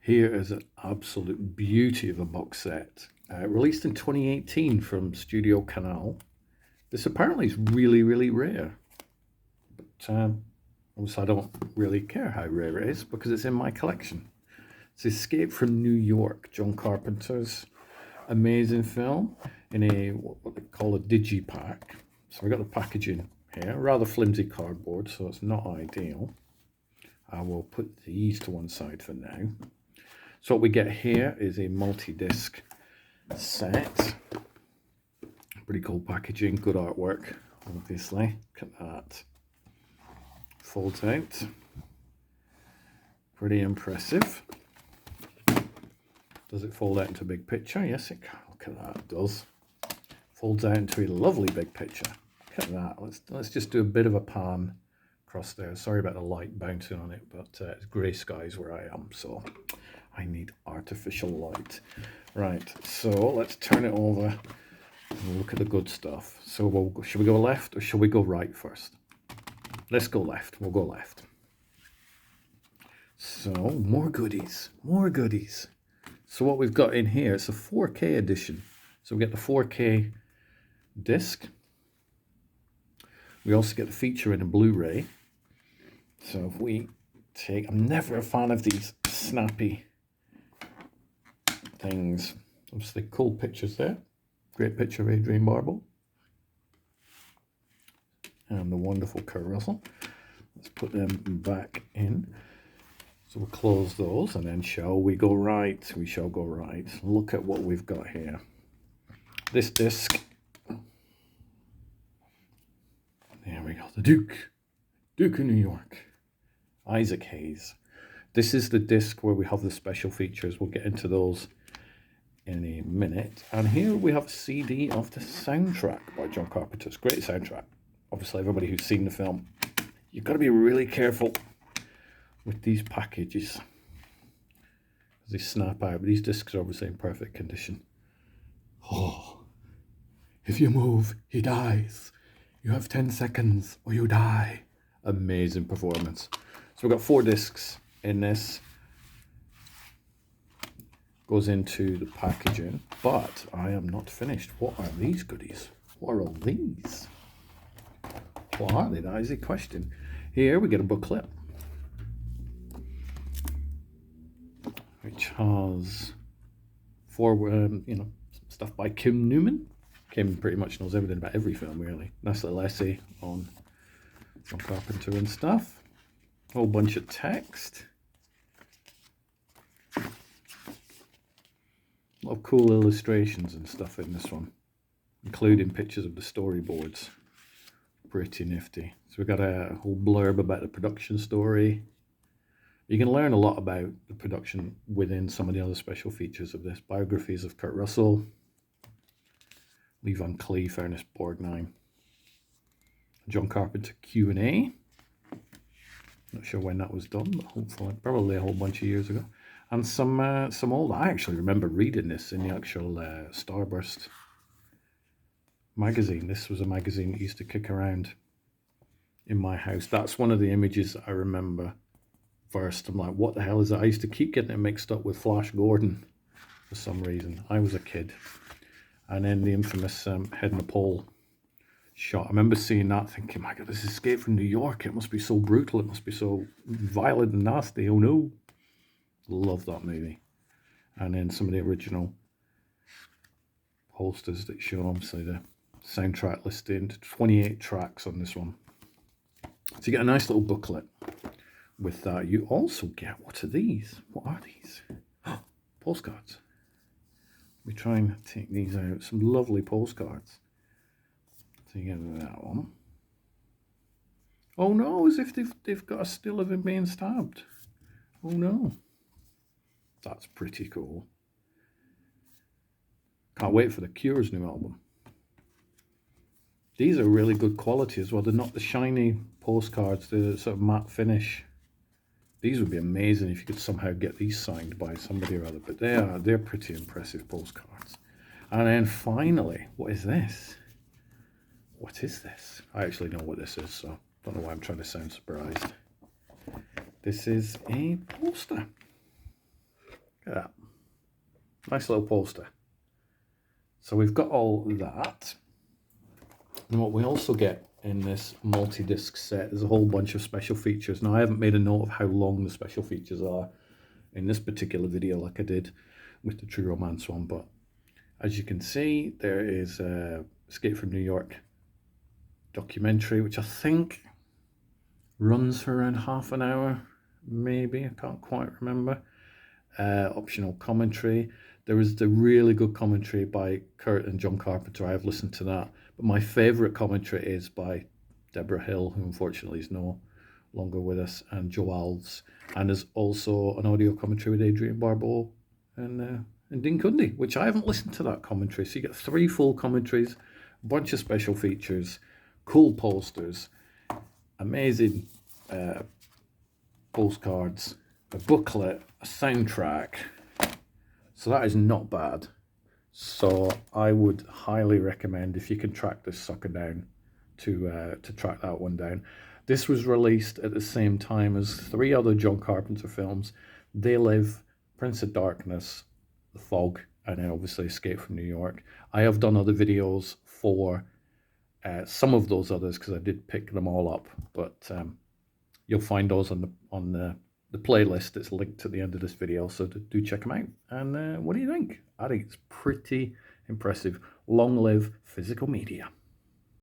Here is an absolute beauty of a box set. Released in 2018 from studiocanal. This apparently is really, really rare. But obviously I don't really care how rare it is because it's in my collection. It's Escape from New York, John Carpenter's amazing film in a what they call a digipack. So we got the packaging here, rather flimsy cardboard, so it's not ideal. I will put these to one side for now. So what we get here is a multi-disc set. Pretty cool packaging, good artwork, obviously. Look at that. Folds out. Pretty impressive. Does it fold out into a big picture? Yes, it can. Look at that, it does. Folds out into a lovely big picture. Look at that. Let's just do a bit of a pan across there. Sorry about the light bouncing on it, but it's grey skies where I am, so I need artificial light. Right, so let's turn it over and look at the good stuff. So should we go left or should we go right first? Let's go left. We'll go left. So more goodies, more goodies. So what we've got in here, it's a 4K edition. So we get the 4K disc. We also get the feature in a Blu-ray. So if we take, I'm never a fan of these snappy things. Obviously cool pictures there. Great picture of Adrian Barbeau. And the wonderful Kurt Russell. Let's put them back in. So we'll close those and then shall we go right? We shall go right. Look at what we've got here. This disc. There we go. The Duke of New York. Isaac Hayes. This is the disc where we have the special features. We'll get into those in a minute. And here we have a CD of the soundtrack by John Carpenter's. Great soundtrack. Obviously, everybody who's seen the film, you've got to be really careful with these packages. They snap out, but these discs are obviously in perfect condition. Oh, if you move, he dies. You have 10 seconds or you die. Amazing performance. So we've got 4 discs in this. Goes into the packaging, but I am not finished. What are these goodies? What are all these? What are they? That is a question. Here we get a booklet, which has 4, stuff by Kim Newman. Kim pretty much knows everything about every film, really. Nice little essay on John Carpenter and stuff. A whole bunch of text. A lot of cool illustrations and stuff in this one, including pictures of the storyboards. Pretty nifty. So we've got a whole blurb about the production story. You can learn a lot about the production within some of the other special features of this. Biographies of Kurt Russell, Lee Van Cleef, Ernest Borgnine, John Carpenter Q&A. Not sure when that was done, but hopefully probably a whole bunch of years ago. And some old. I actually remember reading this in the actual Starburst magazine. This was a magazine that used to kick around in my house. That's one of the images I remember first. I'm like, what the hell is that? I used to keep getting it mixed up with Flash Gordon for some reason. I was a kid. And then the infamous head in the pole shot. I remember seeing that thinking, my God, this is Escape from New York. It must be so brutal. It must be so violent and nasty. Oh no. Love that movie. And then some of the original posters that show obviously the soundtrack listed. 28 tracks on this one. So you get a nice little booklet with that. You also get, what are these? What are these? Postcards. We try and take these out. Some lovely postcards. So you get that one. Oh no, as if they've got a still of him being stabbed. Oh no. That's pretty cool. Can't wait for the Cure's new album. These are really good quality as well. They're not the shiny postcards, they're sort of matte finish. These would be amazing if you could somehow get these signed by somebody or other, but they're pretty impressive postcards. And then finally, what is this? What is this? I actually know what this is, so don't know why I'm trying to sound surprised. This is a poster. at that. Nice little poster. So we've got all that. And what we also get in this multi-disc set is a whole bunch of special features. Now, I haven't made a note of how long the special features are in this particular video like I did with the True Romance one, but as you can see, there is Escape from New York documentary, which I think runs for around half an hour, maybe, I can't quite remember. Optional commentary. There is the really good commentary by Kurt and John Carpenter. I have listened to that, but my favorite commentary is by Deborah Hill, who unfortunately is no longer with us, and Joe Alves, and there's also an audio commentary with Adrian Barbeau and Dean Cundy, which I haven't listened to that commentary. So you get 3 full commentaries, a bunch of special features, cool posters, amazing postcards, a booklet, a soundtrack. So that is not bad. So I would highly recommend, if you can track this sucker down, to track that one down. This was released at the same time as 3 other John Carpenter films: They Live, Prince of Darkness, The Fog, and then obviously Escape from New York. I have done other videos for some of those others because I did pick them all up, but you'll find those on the playlist that's linked at the end of this video, so do check them out. And what do you think? I think it's pretty impressive. Long live physical media.